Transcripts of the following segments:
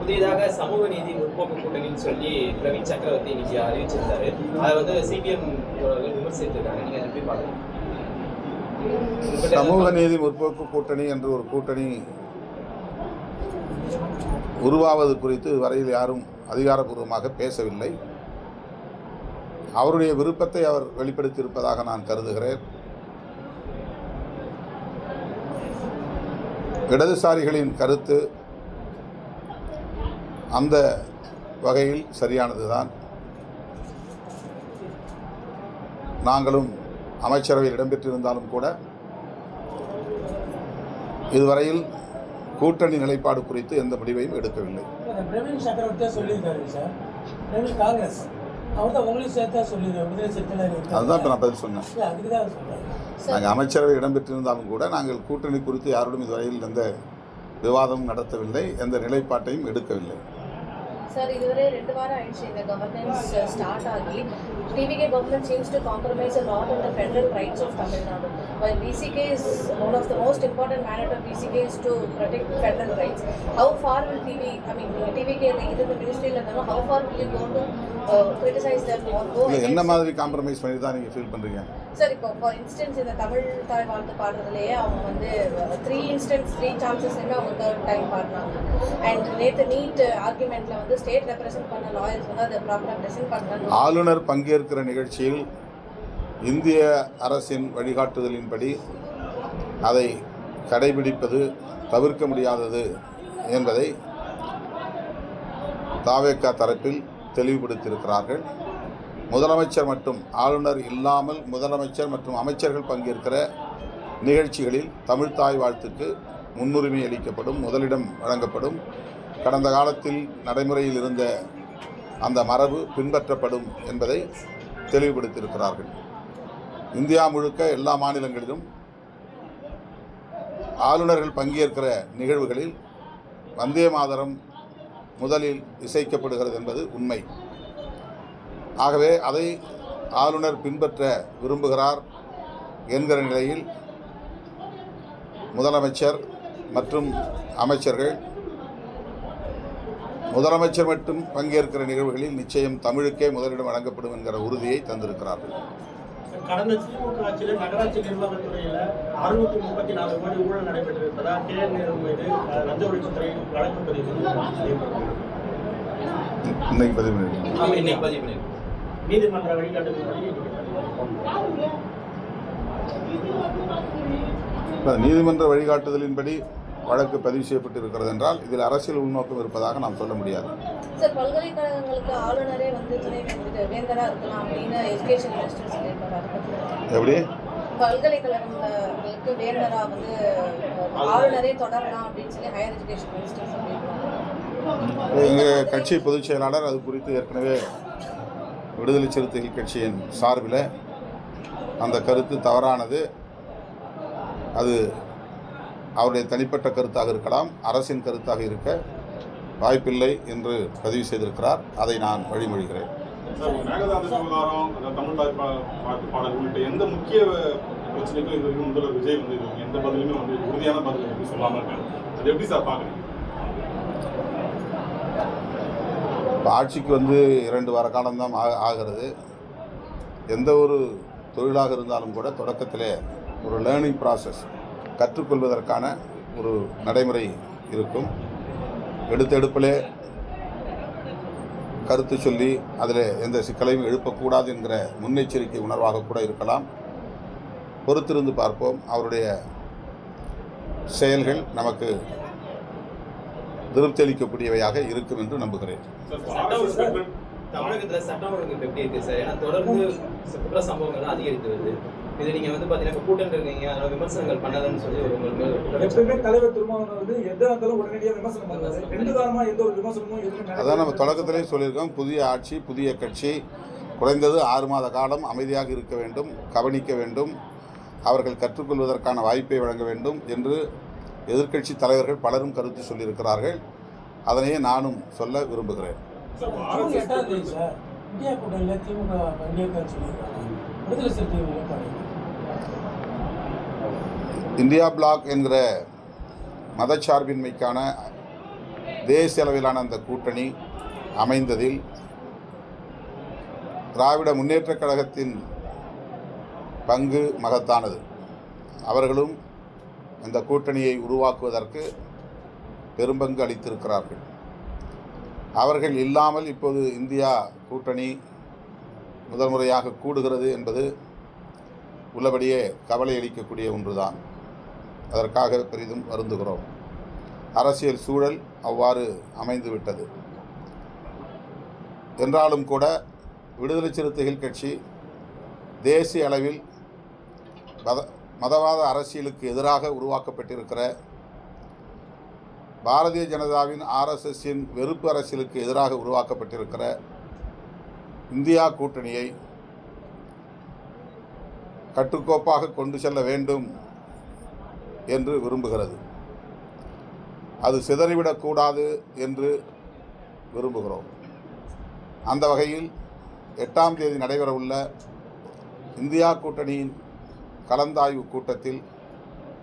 புதியதாக சமூக நீதி முற்போக்கு கூட்டணின்னு சொல்லி பிரவீன் சக்கரவர்த்தி இன்னைக்கு அறிவிச்சிருந்தாரு. அதை வந்து சிபிஎம் விமர்சித்திருக்காங்க. நீங்க அதை எப்படி பாக்குறீங்க? சமூக நீதி முற்போக்கு கூட்டணி என்று ஒரு கூட்டணி உருவாவது குறித்து வரையில் யாரும் அதிகாரப்பூர்வமாக பேசவில்லை. அவருடைய விருப்பத்தை அவர் வெளிப்படுத்தியிருப்பதாக நான் கருதுகிறேன். இடதுசாரிகளின் கருத்து அந்த வகையில் சரியானதுதான். நாங்களும் அமைச்சரவையில் இடம்பெற்றிருந்தாலும் கூட இதுவரையில் கூட்டணி நிலைப்பாடு குறித்து எந்த முடிவையும் எடுக்கவில்லை. பிரவீன் சக்கரவர்த்தியா சொல்லியிருக்காரு சார். பிரவீன் காங்கிரஸ் அவர் தான் உங்களையும் சேர்த்தா சொல்லியிருக்காரு. விடுதலை சிறுத்தைகள் அதுதான் இப்போ நான் பதில் சொன்னேன். அதுக்கு தான் சொல்கிறேன். நாங்கள் அமைச்சரவை இடம்பெற்றிருந்தாலும் கூட நாங்கள் கூட்டணி குறித்து யாருடன் இதுவரையில் எந்த விவாதமும் நடத்தவில்லை, எந்த நிலைப்பாட்டையும் எடுக்கவில்லை. சார், இதுவரை 2 வாரம் ஆயிடுச்சு இந்த கவர்னன்ஸ் ஸ்டார்ட் ஆகி. TVK government seems to compromise a lot on the federal rights of Tamil Nadu. While VCK is one of the most important mandate of VCK is to protect federal rights. How far will TVK இது மினிஸ்ட்ரியில் இருந்தாலும் how far will you go to criticize them or go against? என்ன மாதிரி compromise பண்ணி தான் நீங்கள் feel பண்ணுறீங்க? Sir, இப்போ for instance இந்த தமிழ் தாய் வாழ்த்து பாடுறதுலேயே அவங்க வந்து 3 சான்சஸ் அவங்க 3rd டைம் பாடினாங்க. அண்ட் நேற்று நீட் ஆர்குமெண்ட்டில் வந்து ஸ்டேட் ரெப்ரசென்ட் பண்ண லாயர்ஸ் வந்து அதை ப்ராப்பராக ப்ரெசென்ட் பண்ணாங்க. ஆளுநர் பங்கேற்கிற நிகழ்ச்சியில் இந்திய அரசின் வழிகாட்டுதலின்படி அதை கடைபிடிப்பது தவிர்க்க முடியாதது என்பதை தாவேகா தரப்பில் தெளிவுபடுத்தியிருக்கிறார்கள். முதலமைச்சர் மற்றும் ஆளுநர் இல்லாமல் முதலமைச்சர் மற்றும் அமைச்சர்கள் பங்கேற்கிற நிகழ்ச்சிகளில் தமிழ்த்தாய் வாழ்த்துக்கு முன்னுரிமை அளிக்கப்படும், முதலிடம் வழங்கப்படும். கடந்த காலத்தில் நடைமுறையில் இருந்த அந்த மரபு பின்பற்றப்படும் என்பதை தெளிவுபடுத்தியிருக்கிறார்கள். இந்தியா முழுக்க எல்லா மாநிலங்களிலும் ஆளுநர்கள் பங்கேற்கிற நிகழ்வுகளில் வந்தே மாதரம் முதலில் இசைக்கப்படுகிறது என்பது உண்மை. ஆகவே அதை ஆளுநர் பின்பற்ற விரும்புகிறார் என்கிற நிலையில் முதலமைச்சர் மற்றும் அமைச்சர்கள் முதலமைச்சர் மட்டும் பங்கேற்கிற நிகழ்வுகளில் நிச்சயம் தமிழுக்கே முதலிடம் வழங்கப்படும் என்கிற உறுதியை தந்திருக்கிறார்கள். கடந்த திமுக ஆட்சியில் நகராட்சி நிர்வாகத்துறையில் 634 கோடி ஊழல் நடைபெற்றிருப்பதால் நேரு மீது லஞ்ச ஒழிப்புத்துறை வழக்கு பதிவு இன்னைக்கு பதிவு நீதிமன்ற வழிகாட்டுதல்படி நீதிமன்ற வழிகாட்டுதலின்படி வழக்கு பதிவு செய்யப்பட்டிருக்கிறது என்றால் இதில் அரசியல் உள்நோக்கம் இருப்பதாக நாம் சொல்ல முடியாது. சார், பல்கலைக்கழகங்களுக்கு ஆளுநரே வந்து துணை வேந்தரா இருக்கலாம் அப்படின்னு எஜுகேஷன் மினிஸ்டர் சொல்லியிருக்காரு. எப்படி பல்கலைக்கழகங்களுக்கு வேந்தரா வந்து ஆளுநரே தொடரலாம் அப்படின்னு சொல்லி ஹையர் எஜுகேஷன் மினிஸ்டர் சொல்லியிருக்காங்க. எங்கள் கட்சி பொதுச் செயலாளர் அது குறித்து ஏற்கனவே விடுதலை சிறுத்தைகள் கட்சியின் சார்பில் அந்த கருத்து தவறானது, அது அவருடைய தனிப்பட்ட கருத்தாக இருக்கலாம், அரசின் கருத்தாக இருக்க வாய்ப்பில்லை என்று பதிவு செய்திருக்கிறார். அதை நான் வழிமொழிகிறேன். எந்த முக்கிய பிரச்சனைக்கும் இது வரைக்கும் முதல்வர் விஜய் வந்து எந்த பதிலுமே வந்து உறுதியான பதில் எப்படி சொல்லாமல் இருக்காரு, அது எப்படி சார் பார்க்குறீங்க? ஆட்சிக்கு வந்து 2 வார காலம்தான் ஆகிறது. எந்த ஒரு தொழிலாக இருந்தாலும் கூட தொடக்கத்திலே ஒரு லேர்னிங் ப்ராசஸ், கற்றுக்கொள்வதற்கான ஒரு நடைமுறை இருக்கும். எடுப்பிலே கருத்து சொல்லி அதில் எந்த சிக்கலையும் எழுப்பக்கூடாது என்கிற முன்னெச்சரிக்கை உணர்வாக கூட இருக்கலாம். பொறுத்திருந்து பார்ப்போம். அவருடைய செயல்கள் நமக்கு திருப்தி அளிக்கக்கூடியவையாக இருக்கும் என்று நம்புகிறேன். தமிழகத்தில் சட்டம் ஒழுங்கு எப்படி இருக்கு சார்? ஏன்னா தொடர்ந்து குற்ற சம்பவங்கள் அதிகரித்து வருது. இது நீங்க வந்து பாத்தீங்கன்னா கூட்டம் இருக்கீங்க, அதனால விமர்சனங்கள் பண்ணலன்னு சொல்லி எப்பவுமே தலைவர் திருமாவளவன் வந்து எந்த இருந்தாலும் உடனடியாக விமர்சனம் பண்ணாரு. 2 வாரமா எந்த ஒரு விமர்சனமும் எதுவும் அதான் நம்ம தொடக்கத்திலே சொல்லியிருக்கோம். புதிய ஆட்சி, புதிய கட்சி, குறைந்தது 6 மாத காலம் அமைதியாக இருக்க வேண்டும், கவனிக்க வேண்டும், அவர்கள் கற்றுக்கொள்வதற்கான வாய்ப்பை வழங்க வேண்டும் என்று எதிர்க்கட்சி தலைவர்கள் பலரும் கருத்து சொல்லியிருக்கிறார்கள். அதனையே நானும் சொல்ல விரும்புகிறேன். இந்தியா பிளாக் என்கிற மதச்சார்பின்மைக்கான தேசிய அளவிலான அந்த கூட்டணி அமைந்ததில் திராவிட முன்னேற்றக் கழகத்தின் பங்கு மகத்தானது. அவர்களும் இந்த கூட்டணியை உருவாக்குவதற்கு பெரும்பங்கு அளித்திருக்கிறார்கள். அவர்கள் இல்லாமல் இப்போது இந்தியா கூட்டணி முதல் முறையாக கூடுகிறது என்பது உள்ளபடியே கவலை அளிக்கக்கூடிய ஒன்றுதான். அதற்காக பெரிதும் வருந்துகிறோம். அரசியல் சூழல் அவ்வாறு அமைந்துவிட்டது. என்றாலும் கூட விடுதலை சிறுத்தைகள் கட்சி தேசிய அளவில் மதவாத அரசியலுக்கு எதிராக உருவாக்கப்பட்டிருக்கிற பாரதிய ஜனதாவின் RSSன் வெறுப்பு அரசியலுக்கு எதிராக உருவாக்கப்பட்டிருக்கிற இந்தியா கூட்டணியை கட்டுக்கோப்பாக கொண்டு செல்ல வேண்டும் என்று விரும்புகிறது. அது சிதறிவிடக்கூடாது என்று விரும்புகிறோம். அந்த வகையில் 8ஆம் தேதி நடைபெறவுள்ள இந்தியா கூட்டணியின் கலந்தாய்வு கூட்டத்தில்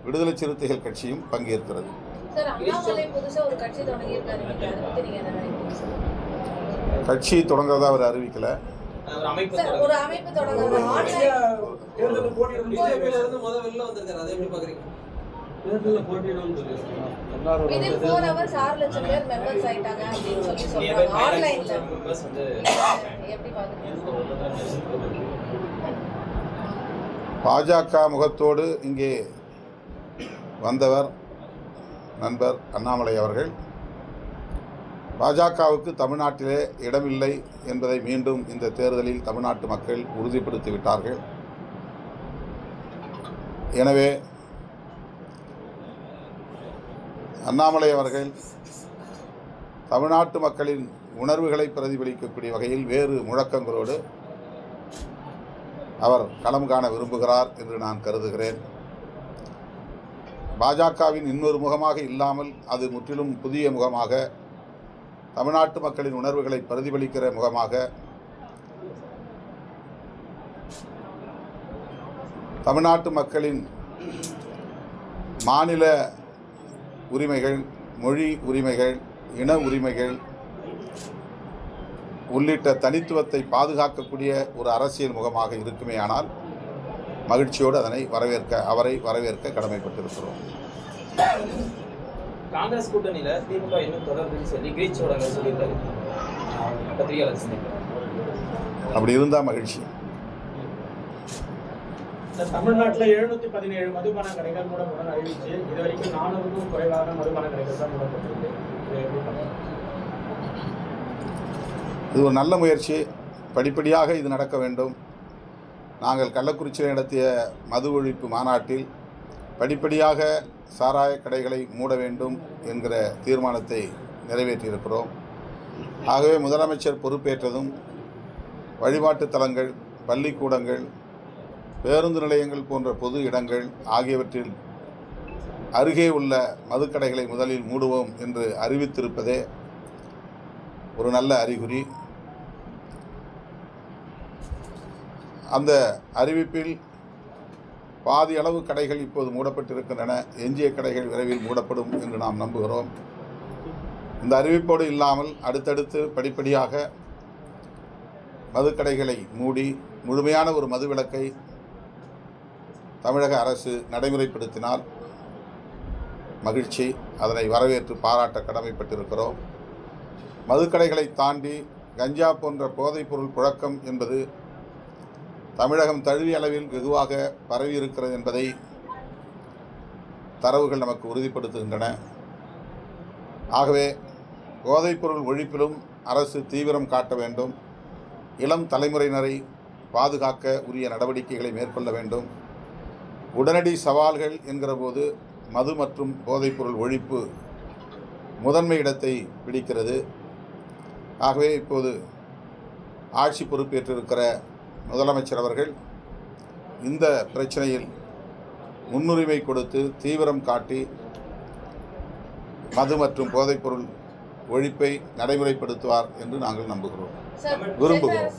விடுதலை சிறுத்தைகள் கட்சியும் பங்கேற்கிறது. சார், அண்ணாமலை புதுசா ஒரு கட்சி தொடங்கியிருக்காரு. அதை பத்தி நீங்க என்ன நினைக்கிறீங்க சார்? கட்சி தொடங்குறதா அவர் அறிவிக்கல. ஒரு அமைப்பு சார், ஒரு அமைப்பு தொடங்குறது ஆன்லைன் தேர்தலில் போட்டியிடும் அதை எப்படி பாக்குறீங்க? தேர்தலில் போட்டியிடும் within 4 hours 6 லட்சம் பேர் மெம்பர்ஸ் ஆயிட்டாங்க அப்படின்னு சொல்லி சொல்றாங்க ஆன்லைன்ல. எப்படி பாக்குறீங்க? பாஜக முகத்தோடு இங்கே வந்தவர் நண்பர் அண்ணாமலை அவர்கள் பாஜகவுக்கு தமிழ்நாட்டிலே இடமில்லை என்பதை மீண்டும் இந்த தேர்தலில் தமிழ்நாட்டு மக்கள் உறுதிப்படுத்திவிட்டார்கள். எனவே அண்ணாமலை அவர்கள் தமிழ்நாட்டு மக்களின் உணர்வுகளை பிரதிபலிக்கக்கூடிய வகையில் வேறு முழக்கங்களோடு அவர் களம் காண விரும்புகிறார் என்று நான் கருதுகிறேன். பாஜகவின் இன்னொரு முகமாக இல்லாமல் அது முற்றிலும் புதிய முகமாக தமிழ்நாட்டு மக்களின் உணர்வுகளை பிரதிபலிக்கிற முகமாக தமிழ்நாட்டு மக்களின் மாநில உரிமைகள், மொழி உரிமைகள், இன உரிமைகள் உள்ளிட்ட தனித்துவத்தை பாதுகாக்கக்கூடிய ஒரு அரசியல் முகமாக இருக்குமேயானால் மகிழ்ச்சியோடு அவரை வரவேற்க கடமைப்பட்டிருக்கிறோம். காங்கிரஸ் கூட்டணியில திமுக இன்னும் தொடர்புன்னு சொல்லி கிரீச்சோட சொல்லியிருக்காரு பத்திரிகையாளர் சந்திப்பு. அப்படி இருந்தால் மகிழ்ச்சி. தமிழ்நாட்டில் 717 மதுபான கடைகள் மூடப்படும் அறிவிச்சு இது வரைக்கும் 400க்கும் குறைவாக மதுபான கடைகள் தான் மூடப்பட்டிருக்கு. இது ஒரு நல்ல முயற்சி. படிப்படியாக இது நடக்க வேண்டும். நாங்கள் கள்ளக்குறிச்சியில் நடத்திய மது ஒழிப்பு மாநாட்டில் படிப்படியாக சாராய கடைகளை மூட வேண்டும் என்கிற தீர்மானத்தை நிறைவேற்றியிருக்கிறோம். ஆகவே முதலமைச்சர் பொறுப்பேற்றதும் வழிபாட்டு தலங்கள், பள்ளிக்கூடங்கள், பேருந்து நிலையங்கள் போன்ற பொது இடங்கள் ஆகியவற்றில் அருகே உள்ள மதுக்கடைகளை முதலில் மூடுவோம் என்று அறிவித்திருப்பதே ஒரு நல்ல அறிகுறி. அந்த அறிவிப்பில் பாதி அளவு கடைகள் இப்போது மூடப்பட்டிருக்கின்றன. எஞ்சிய கடைகள் விரைவில் மூடப்படும் என்று நாம் நம்புகிறோம். இந்த அறிவிப்போடு இல்லாமல் அடுத்தடுத்து படிப்படியாக மதுக்கடைகளை மூடி முழுமையான ஒரு மதுவிலக்கை தமிழக அரசு நடைமுறைப்படுத்தினால் மகிழ்ச்சி. அதனை வரவேற்று பாராட்ட கடமைப்பட்டிருக்கிறோம். மதுக்கடைகளை தாண்டி கஞ்சா போன்ற போதைப்பொருள் புழக்கம் என்பது தமிழகம் தழுவிய அளவில் வெகுவாக பரவியிருக்கிறது என்பதை தரவுகள் நமக்கு உறுதிப்படுத்துகின்றன. ஆகவே போதைப்பொருள் ஒழிப்பிலும் அரசு தீவிரம் காட்ட வேண்டும். இளம் தலைமுறையினரை பாதுகாக்க உரிய நடவடிக்கைகளை மேற்கொள்ள வேண்டும். உடனடி சவால்கள் என்கிற போது மது மற்றும் போதைப்பொருள் ஒழிப்பு முதன்மை இடத்தை பிடிக்கிறது. ஆகவே இப்போது ஆட்சி பொறுப்பேற்றிருக்கிற முதலமைச்சர் அவர்கள் இந்த பிரச்சனையில் முன்னுரிமை கொடுத்து தீவிரம் காட்டி மது மற்றும் போதைப்பொருள் ஒழிப்பை நடைமுறைப்படுத்துவார் என்று நாங்கள் நம்புகிறோம், விரும்புகிறோம்.